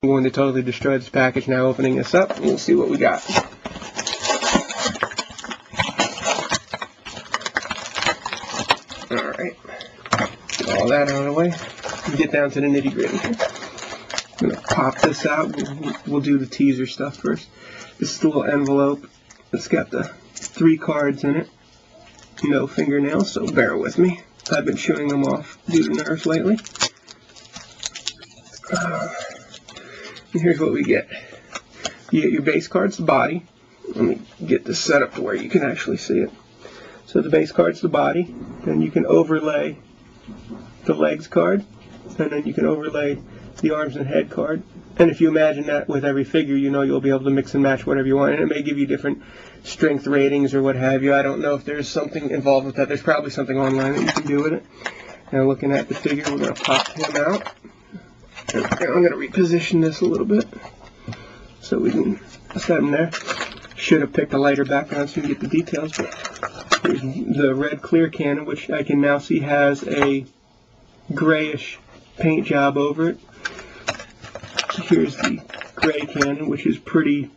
I'm going to totally destroy this package now, opening this up, and we'll see what we got. Alright, get all that out of the way. Get down to the nitty gritty here. I'm going to pop this out. We'll do the teaser stuff first. This is the little envelope. It's got the 3 cards in it. No fingernails, so bear with me. I've been chewing them off due to nerves lately. And here's what we get. You get your base cards, the body. Let me get this set up to where you can actually see it. So the base card's the body. Then you can overlay the legs card. And then you can overlay the arms and head card. And if you imagine that with every figure, you know you'll be able to mix and match whatever you want. And it may give you different strength ratings or what have you. I don't know if there's something involved with that. There's probably something online that you can do with it. Now looking at the figure, we're going to pop him out. And I'm going to reposition this a little bit so we can set him there. Should have picked a lighter background so you can get the details. But here's the red clear cannon, which I can now see has a grayish paint job over it. Here's the gray cannon, which is pretty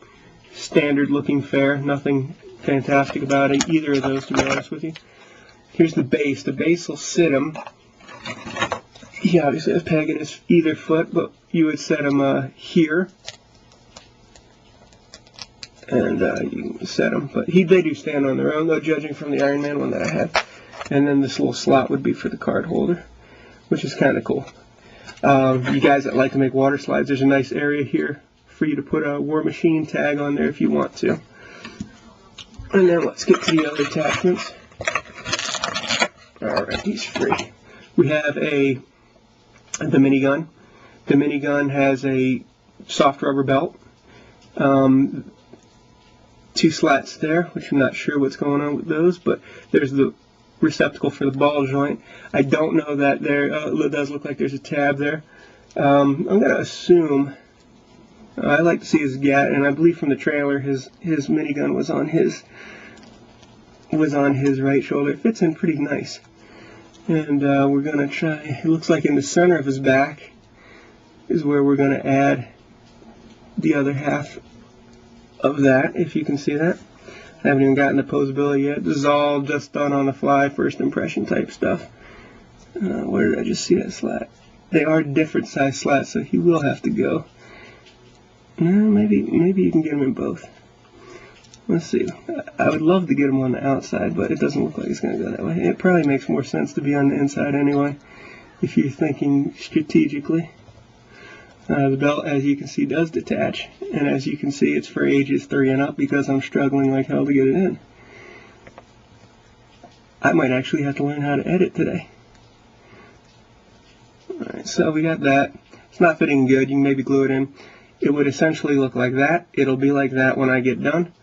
standard looking fare. Nothing fantastic about it, either of those, to be honest with you. Here's the base. The base will sit him. He obviously has peg in his either foot, but you would set him here. And you can set them. But they do stand on their own, though, judging from the Iron Man one that I have. And then this little slot would be for the card holder, which is kind of cool. You guys that like to make water slides, there's a nice area here for you to put a War Machine tag on there if you want to. And then let's get to the other attachments. Alright, he's free. We have the minigun. The minigun has a soft rubber belt. 2 slats there, which I'm not sure what's going on with those, but there's the receptacle for the ball joint. I don't know that there, it does look like there's a tab there. I'm going to assume, I like to see his gat, and I believe from the trailer his minigun was on his right shoulder. It fits in pretty nice. And we're going to try, it looks like in the center of his back is where we're going to add the other half of that, if you can see that. I haven't even gotten to posability yet. This is all just done on the fly, first impression type stuff. Where did I just see that slat? They are different size slats, so he will have to go. Maybe you can get them in both. Let's see. I would love to get them on the outside, but it doesn't look like it's going to go that way. It probably makes more sense to be on the inside anyway, if you're thinking strategically. The belt, as you can see, does detach, and as you can see, it's for ages 3 and up because I'm struggling like hell to get it in. I might actually have to learn how to edit today. Alright, so we got that. It's not fitting good. You can maybe glue it in. It would essentially look like that. It'll be like that when I get done.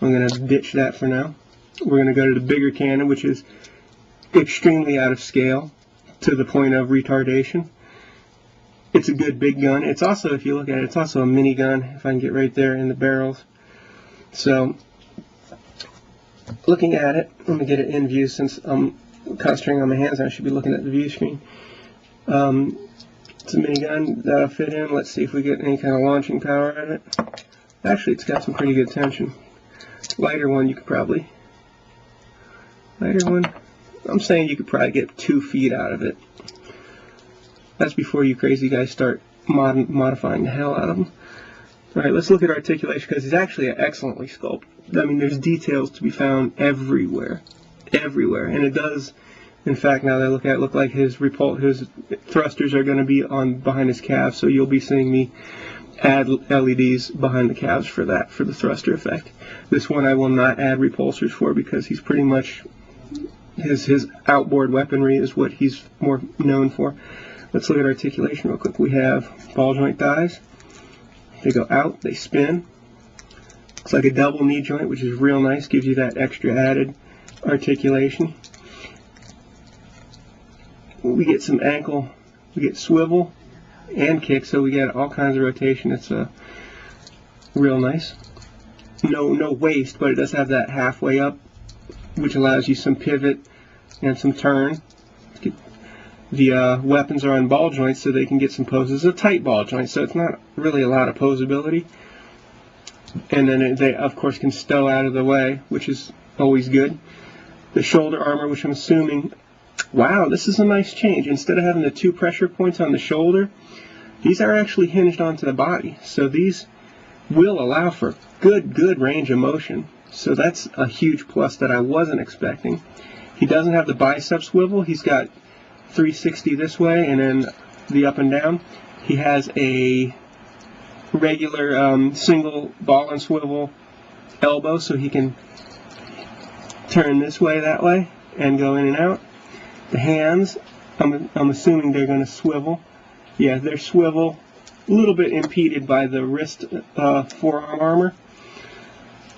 I'm going to ditch that for now. We're going to go to the bigger cannon, which is extremely out of scale to the point of retardation. It's a good big gun. It's also, if you look at it, it's also a mini gun, if I can get right there in the barrels. So, looking at it, let me get it in view since I'm concentrating on my hands. I should be looking at the view screen. It's a mini gun that'll fit in. Let's see if we get any kind of launching power out of it. Actually, it's got some pretty good tension. Lighter one, you could probably. Lighter one. I'm saying you could probably get 2 feet out of it. That's before you crazy guys start modifying the hell out of them. Alright, let's look at articulation because it's actually excellently sculpted. I mean, there's details to be found everywhere. Everywhere. And it does, in fact, now that I look at it, look like his thrusters are going to be on behind his calves, so you'll be seeing me add LEDs behind the calves for that, for the thruster effect. This one I will not add repulsors for because he's pretty much, his outboard weaponry is what he's more known for. Let's look at articulation real quick. We have ball joint thighs. They go out, they spin. Looks like a double knee joint, which is real nice. Gives you that extra added articulation. We get some ankle, we get swivel and kick, so we get all kinds of rotation. It's real nice. No waist, but it does have that halfway up, which allows you some pivot and some turn. The weapons are on ball joints so they can get some poses. It's a tight ball joint, so it's not really a lot of posability. And then they, of course, can stow out of the way, which is always good. The shoulder armor, which I'm assuming, wow, this is a nice change. Instead of having the 2 pressure points on the shoulder, these are actually hinged onto the body. So these will allow for good range of motion. So that's a huge plus that I wasn't expecting. He doesn't have the bicep swivel. He's got 360 this way and then the up and down. He has a regular single ball and swivel elbow, so he can turn this way, that way, and go in and out. The hands, I'm assuming they're going to swivel. Yeah, they're swivel, a little bit impeded by the wrist forearm armor.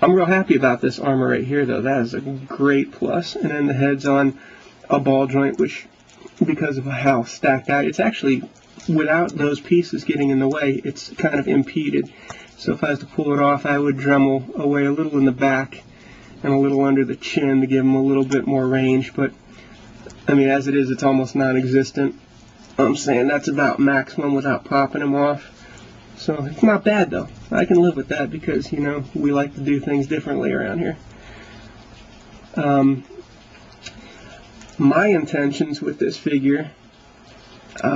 I'm real happy about this armor right here, though. That is a great plus. And then the head's on a ball joint, which, because of how stacked out, it's actually, without those pieces getting in the way, it's kind of impeded. So if I was to pull it off, I would Dremel away a little in the back and a little under the chin to give him a little bit more range. But, I mean, as it is, it's almost non-existent. I'm saying that's about maximum without popping him off. So it's not bad, though. I can live with that because, you know, we like to do things differently around here. My intentions with this figure,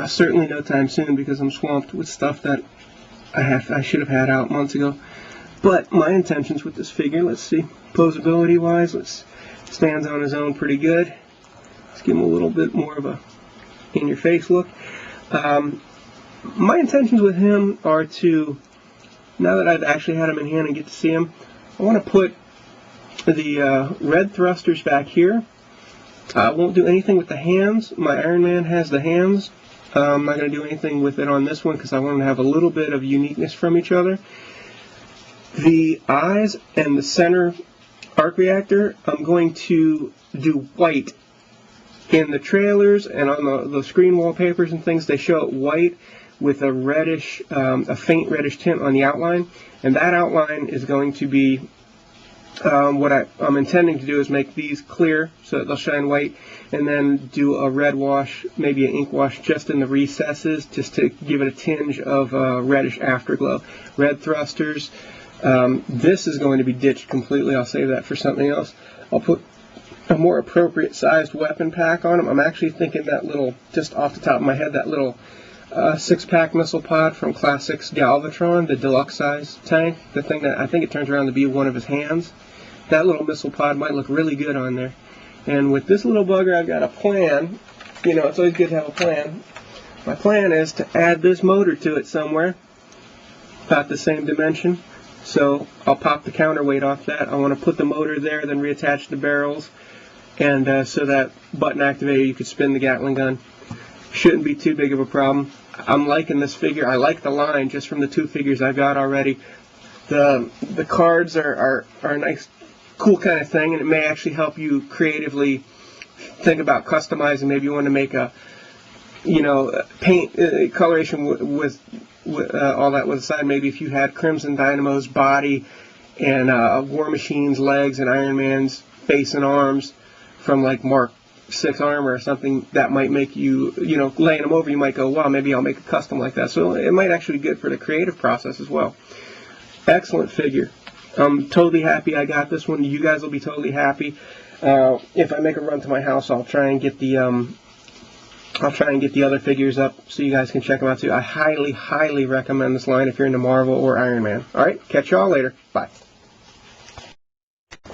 certainly no time soon because I'm swamped with stuff that I should have had out months ago. But my intentions with this figure, let's see, posability wise, stands on his own pretty good. Let's give him a little bit more of a in your face look. My intentions with him are to, now that I've actually had him in hand and get to see him, I want to put the red thrusters back here. I won't do anything with the hands. My Iron Man has the hands. I'm not going to do anything with it on this one because I want to have a little bit of uniqueness from each other. The eyes and the center arc reactor, I'm going to do white. In the trailers and on the screen wallpapers and things, they show it white with a reddish, a faint reddish tint on the outline. And that outline is going to be, what I'm intending to do is make these clear so that they'll shine white, and then do a red wash, maybe an ink wash just in the recesses, just to give it a tinge of reddish afterglow. Red thrusters. This is going to be ditched completely. I'll save that for something else. I'll put a more appropriate sized weapon pack on them. I'm actually thinking that little, just off the top of my head, that little 6-pack missile pod from Classics Galvatron, the deluxe size tank, the thing that I think it turns around to be one of his hands. That little missile pod might look really good on there. And with this little bugger, I've got a plan. You know, it's always good to have a plan. My plan is to add this motor to it somewhere, about the same dimension. So I'll pop the counterweight off that. I want to put the motor there, then reattach the barrels. And so that button activator, you could spin the Gatling gun. Shouldn't be too big of a problem. I'm liking this figure. I like the line just from the 2 figures I've got already. The cards are a nice, cool kind of thing, and it may actually help you creatively think about customizing. Maybe you want to make a, you know, paint coloration with all that was aside. Maybe if you had Crimson Dynamo's body and War Machine's legs and Iron Man's face and arms from like Mark 6 armor or something, that might make you, you know, laying them over, you might go, wow, maybe I'll make a custom like that. So it might actually be good for the creative process as well. Excellent figure. I'm totally happy I got this one. You guys will be totally happy. If I make a run to my house, I'll try and get the other figures up so you guys can check them out too. I highly recommend this line if you're into Marvel or Iron Man. All right, catch y'all later. Bye.